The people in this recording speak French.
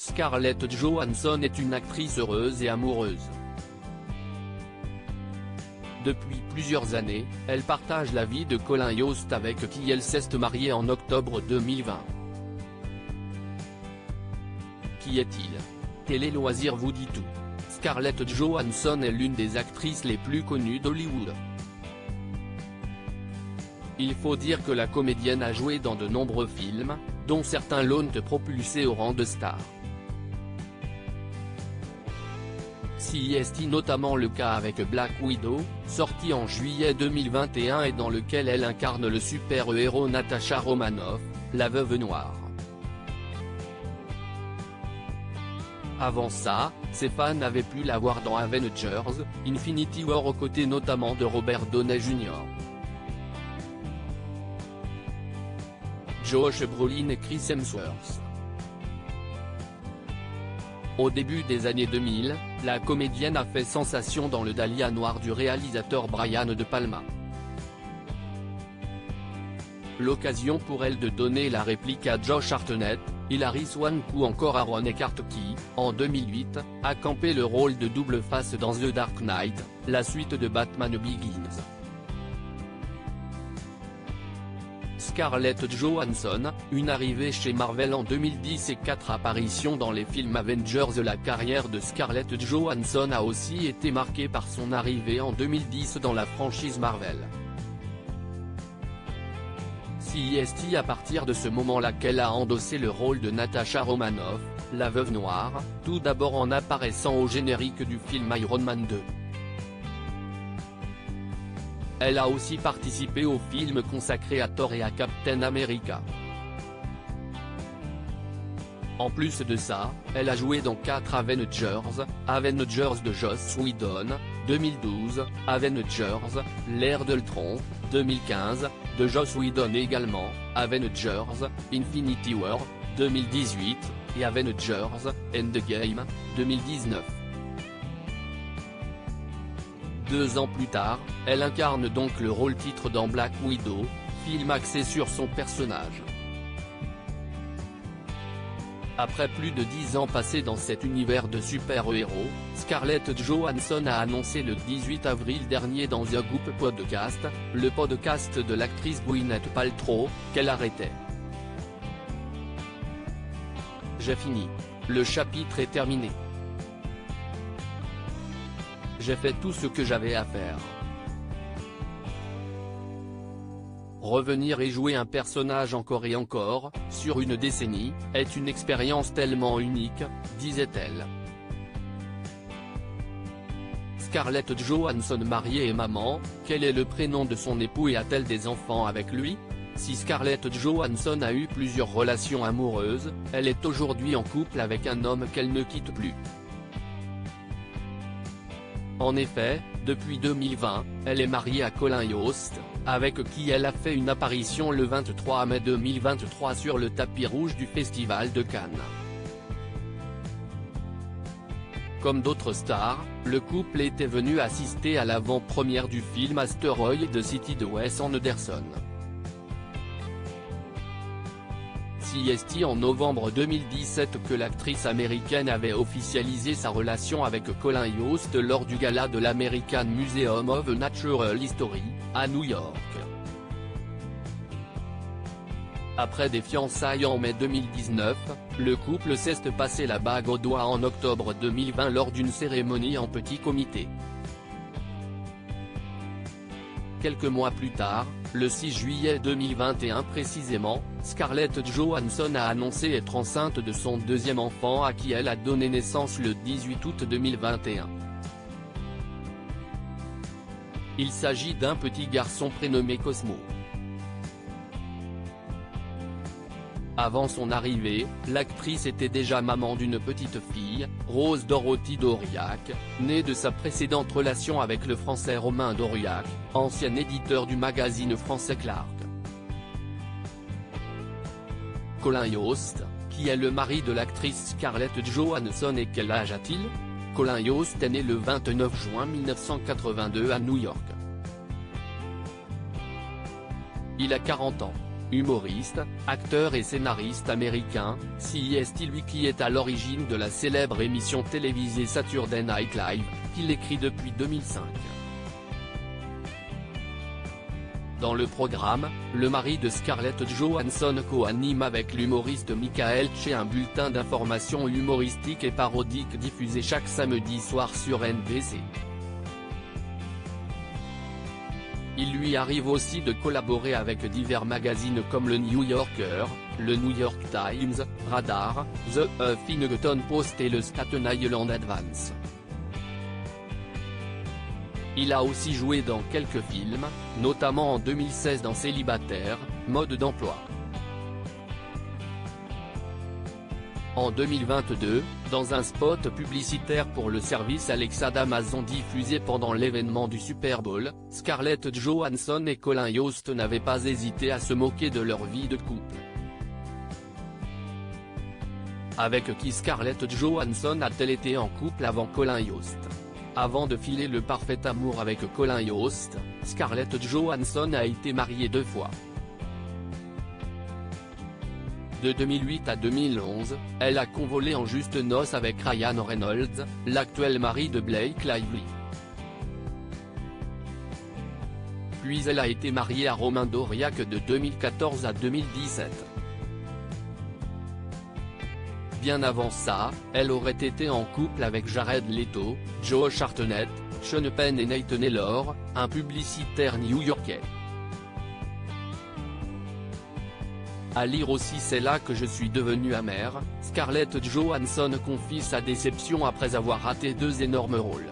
Scarlett Johansson est une actrice heureuse et amoureuse. Depuis plusieurs années, elle partage la vie de Colin Jost avec qui elle s'est mariée en octobre 2020. Qui est-il? Télé Loisirs vous dit tout. Scarlett Johansson est l'une des actrices les plus connues d'Hollywood. Il faut dire que la comédienne a joué dans de nombreux films, dont certains l'ont propulsée au rang de star. C'est notamment le cas avec Black Widow, sorti en juillet 2021 et dans lequel elle incarne le super-héros Natasha Romanoff, la Veuve Noire. Avant ça, ses fans avaient pu la voir dans Avengers, Infinity War aux côtés notamment de Robert Downey Jr. Josh Brolin et Chris Hemsworth. Au début des années 2000, la comédienne a fait sensation dans le Dahlia noir du réalisateur Brian De Palma. L'occasion pour elle de donner la réplique à Josh Hartnett, Hilary Swank ou encore Aaron Eckhart qui, en 2008, a campé le rôle de double face dans The Dark Knight, la suite de Batman Begins. Scarlett Johansson, une arrivée chez Marvel en 2010 et 4 apparitions dans les films Avengers. La carrière de Scarlett Johansson a aussi été marquée par son arrivée en 2010 dans la franchise Marvel. C'est à partir de ce moment-là qu'elle a endossé le rôle de Natasha Romanoff, la Veuve Noire, tout d'abord en apparaissant au générique du film Iron Man 2. Elle a aussi participé au film consacré à Thor et à Captain America. En plus de ça, elle a joué dans 4 Avengers de Joss Whedon, 2012, Avengers, l'ère d'Ultron, 2015, de Joss Whedon également, Avengers, Infinity War, 2018, et Avengers, Endgame, 2019. 2 ans plus tard, elle incarne donc le rôle titre dans Black Widow, film axé sur son personnage. Après plus de 10 ans passés dans cet univers de super-héros, Scarlett Johansson a annoncé le 18 avril dernier dans The Goop Podcast, le podcast de l'actrice Gwyneth Paltrow, qu'elle arrêtait. J'ai fini. Le chapitre est terminé. J'ai fait tout ce que j'avais à faire. Revenir et jouer un personnage encore et encore, sur une décennie, est une expérience tellement unique, disait-elle. Scarlett Johansson mariée et maman, quel est le prénom de son époux et a-t-elle des enfants avec lui? Si Scarlett Johansson a eu plusieurs relations amoureuses, elle est aujourd'hui en couple avec un homme qu'elle ne quitte plus. En effet, depuis 2020, elle est mariée à Colin Jost, avec qui elle a fait une apparition le 23 mai 2023 sur le tapis rouge du Festival de Cannes. Comme d'autres stars, le couple était venu assister à l'avant-première du film Asteroid City de Wes Anderson. C'est en novembre 2017 que l'actrice américaine avait officialisé sa relation avec Colin Jost lors du gala de l'American Museum of Natural History, à New York. Après des fiançailles en mai 2019, le couple s'est passé la bague au doigt en octobre 2020 lors d'une cérémonie en petit comité. Quelques mois plus tard, le 6 juillet 2021 précisément, Scarlett Johansson a annoncé être enceinte de son 2e enfant à qui elle a donné naissance le 18 août 2021. Il s'agit d'un petit garçon prénommé Cosmo. Avant son arrivée, l'actrice était déjà maman d'une petite fille, Rose Dorothy d'Aurillac, née de sa précédente relation avec le Français Romain d'Aurillac, ancien éditeur du magazine français Clark. Colin Jost, qui est le mari de l'actrice Scarlett Johansson et quel âge a-t-il? Colin Jost est né le 29 juin 1982 à New York. Il a 40 ans. humoriste, acteur et scénariste américain, c'est lui qui est à l'origine de la célèbre émission télévisée Saturday Night Live, qu'il écrit depuis 2005. Dans le programme, le mari de Scarlett Johansson co-anime avec l'humoriste Michael Che un bulletin d'information humoristique et parodique diffusé chaque samedi soir sur NBC. Il lui arrive aussi de collaborer avec divers magazines comme le New Yorker, le New York Times, Radar, The Huffington Post et le Staten Island Advance. Il a aussi joué dans quelques films, notamment en 2016 dans Célibataire, mode d'emploi. En 2022, dans un spot publicitaire pour le service Alexa d'Amazon diffusé pendant l'événement du Super Bowl, Scarlett Johansson et Colin Jost n'avaient pas hésité à se moquer de leur vie de couple. Avec qui Scarlett Johansson a-t-elle été en couple avant Colin Jost? Avant de filer le parfait amour avec Colin Jost, Scarlett Johansson a été mariée 2 fois. De 2008 à 2011, elle a convolé en juste noces avec Ryan Reynolds, l'actuel mari de Blake Lively. Puis elle a été mariée à Romain Dauriac de 2014 à 2017. Bien avant ça, elle aurait été en couple avec Jared Leto, Josh Hartnett, Sean Penn et Nathan Taylor, un publicitaire new-yorkais. À lire aussi C'est là que je suis devenue amère, Scarlett Johansson confie sa déception après avoir raté 2 énormes rôles.